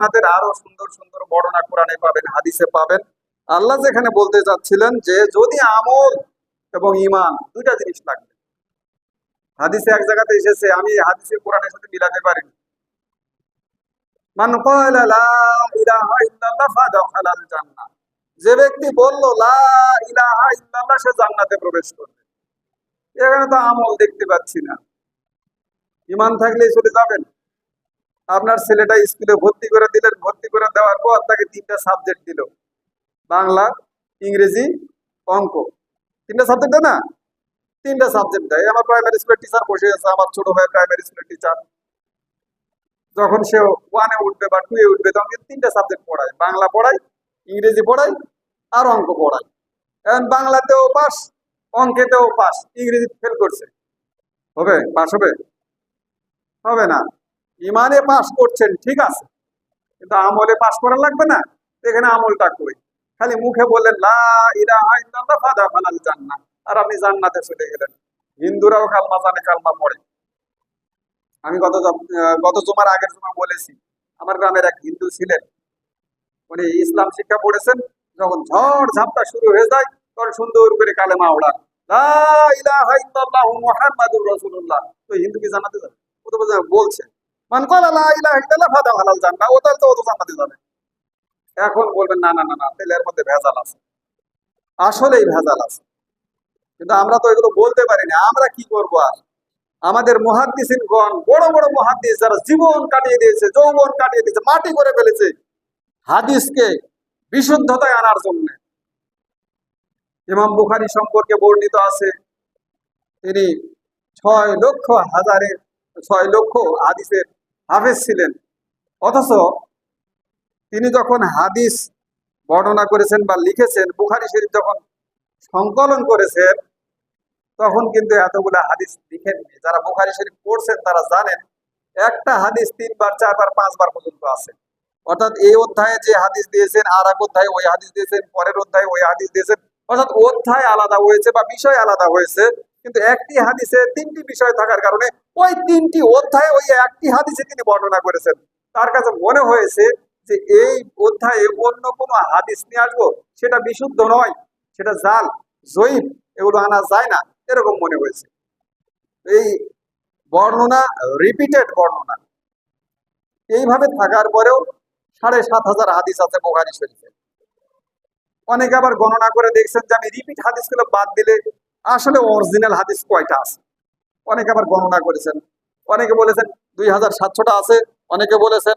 আপনাদের আরো সুন্দর সুন্দর বর্ণনা কোরআনে পাবেন, হাদিসে পাবেন। আল্লাহ যেখানে বলতে চাচ্ছিলেন যে যদি আমল এবং ঈমান দুইটা জিনিস লাগবে। হাদিসে এক জায়গাতে এসেছে, আমি হাদিসে কোরআনের সাথে মিলাতে পারি। মান ক্বালা লা ইলাহা ইল্লাল্লাহ ফাদাখালাল জান্নাহ, যে ব্যক্তি বলল লা ইলাহা ইল্লাল্লাহ, সে জান্নাতে প্রবেশ করবে। এখানে তো আমল দেখতে পাচ্ছি না। ঈমান থাকলেই চলে যাবেন। আপনার ছেলেটা স্কুলে ভর্তি করে দিলেন, ভর্তি করে দেওয়ার পর তাকে 3টা সাবজেক্ট দিল, বাংলা, ইংরেজি, অঙ্ক। 3টা সাবজেক্ট দেয় না? 3টা সাবজেক্ট দেয়। আমার প্রাইমারি স্কুলের টিচার বসে আছে, আমার ছোট ভাই প্রাইমারি স্কুলের টিচার। যখন সে 1-এ উঠবে বা 2-এ উঠবে, তখন কিন্তু 3টা সাবজেক্ট পড়ায়, বাংলা পড়ায়, ইংরেজি পড়ায়, আর অঙ্ক পড়ায়। এখন বাংলাতেও পাস, অঙ্কেতেও পাস, ইংরেজি ফেল করছে, হবে? পাস হবে? হবে না। ইমানে পাস করছেন ঠিক আছে, কিন্তু আমলে পাস করা লাগবে না। এখানে আমলটা কই? খালি মুখে বললেন লা ইলাহা ইল্লাল্লাহ ফাদাখালাল জান্নাহ, আর আপনি জান্নাতে চলে গেলেন। হিন্দুরাও কালমা জানে, কালমা পড়ে। আমি গত জুমার আগের জুমা বলেছি, আমার গ্রামের এক হিন্দু ছিলেন, উনি ইসলাম শিক্ষা পড়েছেন। যখন ঝড় ঝাপটা শুরু হয়ে যায়, তখন সুন্দর করে কালেমা ওড়ান, লা ইলাহা ইল্লাল্লাহু মুহাম্মাদুর রাসূলুল্লাহ। তো হিন্দু কি জান্নাতে যাবে? ও তো বলছে মান ক্বালা লা ইলাহা ইল্লাল্লাহ ফাদাখালাল জান্নাহ, ও তো জান্নাতে যাবে। এখন বলবেন না না না না, তাহলে এর মধ্যে ভেজাল আছে। আসলেই ভেজাল আছে, কিন্তু আমরা তো এগুলো বলতে পারি না। আমরা কি করব আর? আমাদের মুহাদ্দিসিনগণ, বড় বড় মুহাদ্দিস, যারা জীবন কাটিয়ে দিয়েছে, যৌবন কাটিয়ে দিয়েছে, মাটি করে ফেলেছে হাদিসকে বিশুদ্ধতায় আনার জন্য। ইমাম বুখারী সম্পর্কে বর্ণিত আছে, তিনি 6 লক্ষ হাদিসের হাফেজ ছিলেন। অথচ তিনি যখন হাদিস বর্ণনা করেছেন বা লিখেছেন, বুখারী শরীফ যখন সংকলন করেছেন, তখন কিন্তু এতগুলা হাদিস লিখেননি। যারা বুখারী শরীফ পড়ছেন তারা জানেন, একটা হাদিস 3বার, 4বার, 5বার পর্যন্ত আছে। অর্থাৎ এই অধ্যায়ে যে হাদিস দিয়েছেন, আর এক অধ্যায়ে ওই হাদিস দিয়েছেন, পরের অধ্যায়ে ওই হাদিস দিয়েছেন। অর্থাৎ অধ্যায় আলাদা হয়েছে বা বিষয় আলাদা হয়েছে, কিন্তু একটি হাদিসে 3টি বিষয় থাকার কারণে ওই 3টি অধ্যায়ে ওই একটি হাদিসে তিনি বর্ণনা করেছেন। তার কাছে মনে হয়েছে যে এই অধ্যায়ে অন্য কোনো হাদিস নিয়ে আসবো, সেটা বিশুদ্ধ নয়, সেটা জাল, জয়ীফ, এগুলো আনা যায় না, এরকম মনে হয়েছে। এই বর্ণনা রিপিটেড বর্ণনা। এইভাবে থাকার পরেও 7,500 হাদিস আছে বুখারী শরীফে। অনেকে আবার গণনা করে দেখছেন যে আমি রিপিট হাদিসগুলো বাদ দিলে আসলে অরিজিনাল হাদিস কয়টা আছে। অনেকে আবার গণনা করেছেন, অনেকে বলেছেন 2,700টা আছে, অনেকে বলেছেন